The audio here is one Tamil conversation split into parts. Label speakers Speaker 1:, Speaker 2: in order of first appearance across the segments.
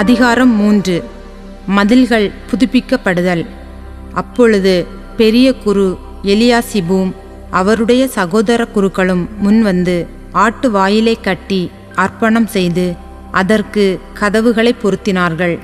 Speaker 1: அதிகாரம் 3. மதில்கள் புதுப்பிக்கப்படுதல். அப்பொழுது பெரிய குரு எலியாசிபும் அவருடைய சகோதர குருக்களும் முன்வந்து ஆட்டு வாயிலை கட்டி அர்ப்பணம் செய்து அதற்கு கதவுகளை பொருத்தினார்கள்.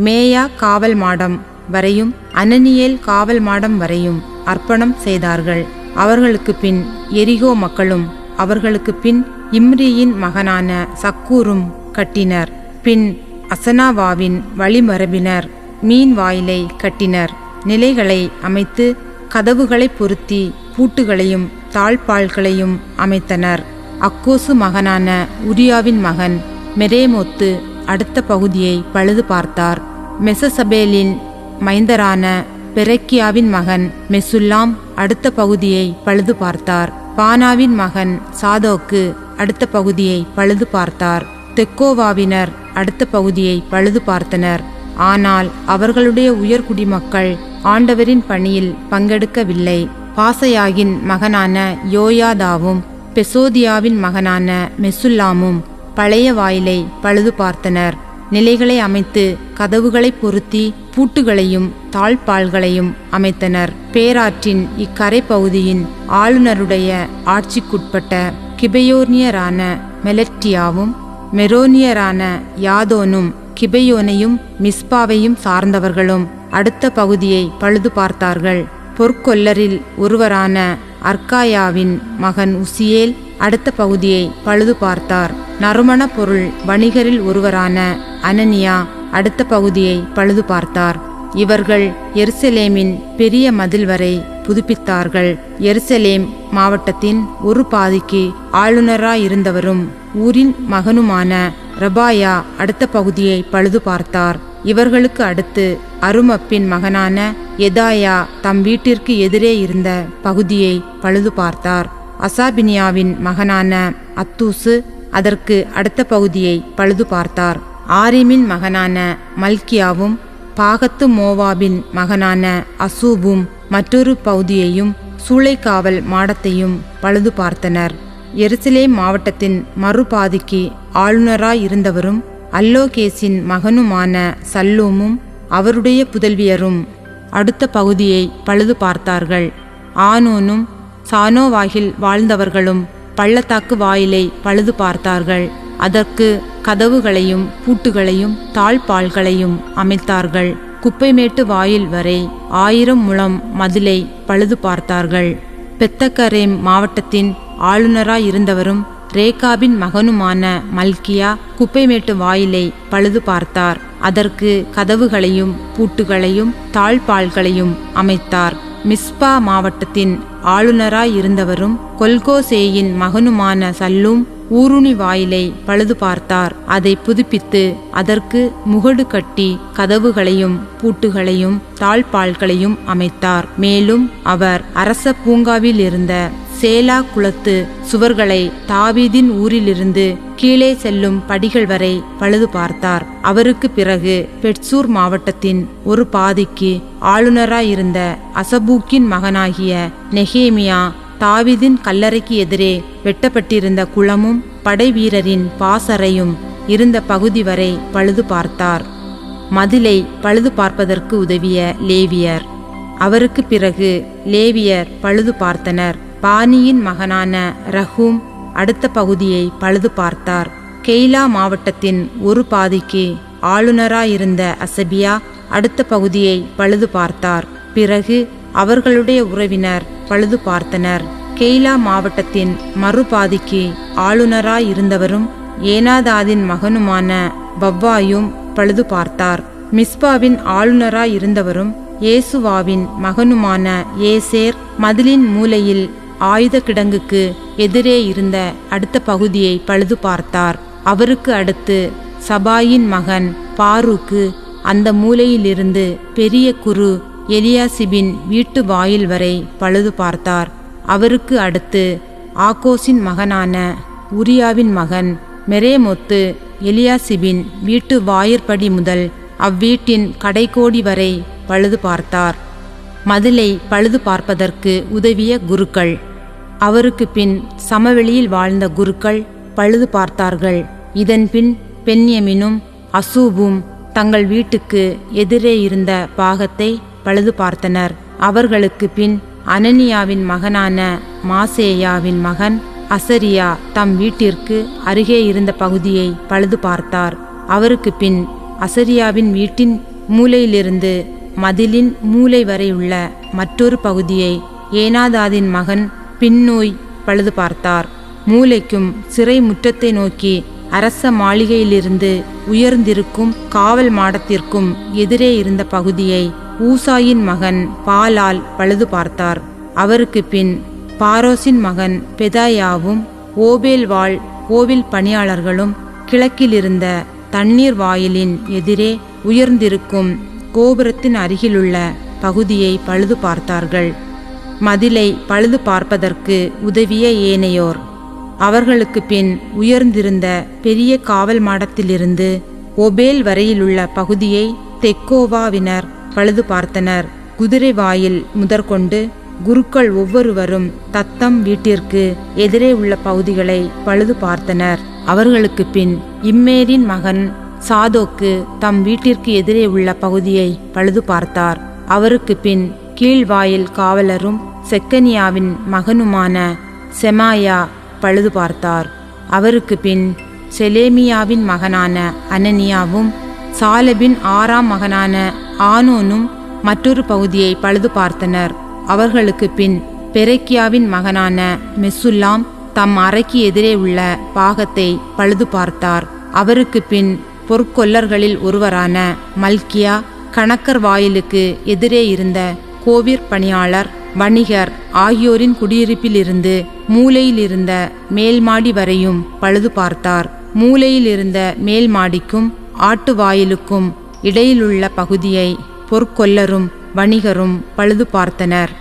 Speaker 1: மேயா காவல் மாடம் வரையும் அனனியேல் காவல் மாடம் வரையும் அர்ப்பணம் செய்தார்கள். அவர்களுக்கு பின் எரிகோ மக்களும் அவர்களுக்கு பின் இம்ரியின் மகனான சக்கூரும் கட்டினர். பின் அசனாவாவின் வழிமரபினர் மீன் வாயிலை கட்டினர். நிலைகளை அமைத்து கதவுகளை பொருத்தி பூட்டுகளையும் தாழ்பால்களையும் அமைத்தனர். அக்கோசு மகனான உரியாவின் மகன் மெரேமோத்து அடுத்த பகுதியை பழுது பார்த்தார். மெசசபேலின் மைந்தரான பெரக்கியாவின் மகன் மெசுல்லாம் அடுத்த பகுதியை பழுது பார்த்தார். பானாவின் மகன் சாதோக்கு அடுத்த பகுதியை பழுது பார்த்தார். தெக்கோவாவினர் அடுத்த பகுதியை பழுது பார்த்தனர். ஆனால் அவர்களுடைய உயர்குடிமக்கள் ஆண்டவரின் பணியில் பங்கெடுக்கவில்லை. பாசையாகின் மகனான யோயாதாவும் பெசோதியாவின் மகனான மெசுல்லாமும் பழைய வாயிலை பழுது பார்த்தனர். நிலைகளை அமைத்து கதவுகளை பொருத்தி பூட்டுகளையும் தாழ்பால்களையும் அமைத்தனர். பேராற்றின் இக்கரை பகுதியின் ஆளுநருடைய ஆட்சிக்குட்பட்ட கிபெயோனியரான மெலட்டியாவும் மெரோனியரான யாதோனும் கிபெயோனையும் மிஸ்பாவையும் சார்ந்தவர்களும் அடுத்த பகுதியை பழுது பார்த்தார்கள். பொற்கொல்லரில் ஒருவரான அர்காயாவின் மகன் உசியேல் அடுத்த பகுதியை பழுது பார்த்தார். நறுமண பொருள் வணிகரில் ஒருவரான அனனியா அடுத்த பகுதியை பழுது பார்த்தார். இவர்கள் எருசலேமின் பெரிய மதில் வரை புதுப்பித்தார்கள். எருசலேம் மாவட்டத்தின் ஒரு பாதிக்கு ஆளுநராயிருந்தவரும் ஊரின் மகனுமான ரபாயா அடுத்த பகுதியை பழுது பார்த்தார். இவர்களுக்கு அடுத்து அருமப்பின் மகனான எதாயா தம் வீட்டிற்கு எதிரே இருந்த பகுதியை பழுது பார்த்தார். அசாபினியாவின் மகனான அத்தூசு அதற்கு அடுத்த பகுதியை பழுது பார்த்தார். ஆரிமின் மகனான மல்கியாவும் பாகத்து மோவாபின் மகனான அசூபும் மற்றொரு பகுதியையும் சூளைக்காவல் மாடத்தையும் பழுது பார்த்தனர். எருசலேம் மாவட்டத்தின் மறுபாதிக்கு ஆளுநராயிருந்தவரும் அல்லோகேசின் மகனுமான சல்லூமும் அவருடைய புதல்வியரும் அடுத்த பகுதியை பழுது பார்த்தார்கள். ஆனோனும் சானோவாகில் வாழ்ந்தவர்களும் பள்ளத்தாக்கு வாயிலை பழுது பார்த்தார்கள். அதற்கு கதவுகளையும் பூட்டுகளையும் தாழ்பால்களையும் அமைத்தார்கள். குப்பைமேட்டு வாயில் வரை 1000 முழம் மதிலை பழுது பார்த்தார்கள். பெத்தகரேம் மாவட்டத்தின் ஆளுநராயிருந்தவரும் ரேகாபின் மகனுமான மல்கியா குப்பைமேட்டு வாயிலை பழுது பார்த்தார். அதற்கு கதவுகளையும் பூட்டுகளையும் தாழ்பால்களையும் அமைத்தார். மிஸ்பா மாவட்டத்தின் ஆளுநராயிருந்தவரும் கொல்கோசேயின் மகனுமான சல்லூம் ஊருணி வாயிலை பழுது பார்த்தார். அதை புதுப்பித்து அதற்கு முகடு கட்டி கதவுகளையும் பூட்டுகளையும் தாழ்பால்களையும் அமைத்தார். மேலும் அவர் அரச பூங்காவில் இருந்த சேலா குளத்து சுவர்களை தாவீதின் ஊரிலிருந்து கீழே செல்லும் படிகள் வரை பழுது பார்த்தார். அவருக்கு பிறகு பெட்சூர் மாவட்டத்தின் ஒரு பாதிக்கு ஆளுநராயிருந்த அசபூக்கின் மகனாகிய நெகேமியா தாவீதின் கல்லறைக்கு எதிரே வெட்டப்பட்டிருந்த குளமும் படை வீரரின் பாசறையும் இருந்த பகுதி வரை பழுது பார்த்தார். மதிலை பழுது பார்ப்பதற்கு உதவிய லேவியர். அவருக்கு பிறகு லேவியர் பழுது பார்த்தனர். பானியின் மகனான ரஹூம் அடுத்த பகுதியை பழுது பார்த்தார். கெய்லா மாவட்டத்தின் ஒரு பாதிக்கு ஆளுநராயிருந்த அசபியா அடுத்த பகுதியை பழுது பார்த்தார். பிறகு அவர்களுடைய உறவினர் பழுது பார்த்தனர். கெய்லா மாவட்டத்தின் மறுபாதிக்கு ஆளுநராயிருந்தவரும் ஏனாதாதின் மகனுமான பவ்வாயும் பழுது பார்த்தார். மிஸ்பாவின் ஆளுநராயிருந்தவரும் ஏசுவாவின் மகனுமான ஏசேர் மதிலின் மூலையில் ஆயுத கிடங்குக்கு எதிரே இருந்த அடுத்த பகுதியை பழுது பார்த்தார். அவருக்கு அடுத்து சபாயின் மகன் பாரூக்கு அந்த மூலையிலிருந்து பெரிய குரு எலியாசிபின் வீட்டு வாயில் வரை பழுது பார்த்தார். அவருக்கு அடுத்து ஆகோசின் மகனான உரியாவின் மகன் மெரேமொத்து எலியாசிபின் வீட்டு வாயிற்படி முதல் அவ்வீட்டின் கடைக்கோடி வரை பழுது பார்த்தார். மதிலை பழுது பார்ப்பதற்கு உதவிய குருக்கள். அவருக்கு பின் சமவெளியில் வாழ்ந்த குருக்கள் பழுது பார்த்தார்கள். இதன் பின் பென்யமினும் அசூபும் தங்கள் வீட்டுக்கு எதிரே இருந்த பாகத்தை பழுது பார்த்தனர். அவர்களுக்கு பின் அனனியாவின் மகனான மாசேயாவின் மகன் அசரியா தம் வீட்டிற்கு அருகே இருந்த பகுதியை பழுது பார்த்தார். அவருக்கு பின் அசரியாவின் வீட்டின் மூலையிலிருந்து மதிலின் மூலை வரை உள்ள மற்றொரு பகுதியை ஏனாதாதின் மகன் பின்னோய் பழுது பார்த்தார். மூலைக்கும் சிறை முற்றத்தை நோக்கி அரச மாளிகையிலிருந்து உயர்ந்திருக்கும் காவல் மாடத்திற்கும் எதிரே இருந்த பகுதியை ஊசாயின் மகன் பாலால் பழுது பார்த்தார். அவருக்கு பின் பாரோசின் மகன் பெதாயாவும் ஓபேல் வாழ் கோவில் பணியாளர்களும் கிழக்கிலிருந்த தண்ணீர் வாயிலின் எதிரே உயர்ந்திருக்கும் கோபுரத்தின் அருகிலுள்ள பகுதியை பழுது பார்த்தார்கள். மதிலை பழுது பார்ப்பதற்கு உதவிய ஏனையோர் அவர்களுக்கு பின் உயர்ந்திருந்த பெரிய காவல் மாடத்திலிருந்து ஒபேல் வரையிலுள்ள பகுதியை தெக்கோவாவினர் பழுது பார்த்தனர். குதிரை வாயில் முதற்கொண்டு குருக்கள் ஒவ்வொருவரும் தத்தம் வீட்டிற்கு எதிரே உள்ள பகுதிகளை பழுது பார்த்தனர். அவர்களுக்கு பின் இம்மேரின் மகன் சாதோக்கு தம் வீட்டிற்கு எதிரே உள்ள பகுதியை பழுது பார்த்தார். அவருக்கு பின் கீழ்வாயில் காவலரும் செக்கனியாவின் மகனுமான செமாயா பழுது பார்த்தார். அவருக்கு பின் செலேமியாவின் மகனான அனனியாவும் சாலபின் 6ஆம் மகனான ஆனோனும் மற்றொரு பகுதியை பழுது பார்த்தனர். அவர்களுக்கு பின் பெரக்கியாவின் மகனான மெசுல்லாம் தம் அறைக்கு எதிரே உள்ள பாகத்தை பழுது பார்த்தார். அவருக்கு பின் பொற்கொல்லர்களில் ஒருவரான மல்கியா கணக்கர் வாயிலுக்கு எதிரே இருந்த கோவிற் பணியாளர் வணிகர் ஆகியோரின் குடியிருப்பிலிருந்து மூலையில் இருந்த மேல்மாடி வரையும் பழுது பார்த்தார். மூலையில் இருந்த மேல் மாடிக்கும் ஆட்டு வாயிலுக்கும் இடையிலுள்ள பகுதியை பொற்கொல்லரும் வணிகரும் பழுது பார்த்தனர்.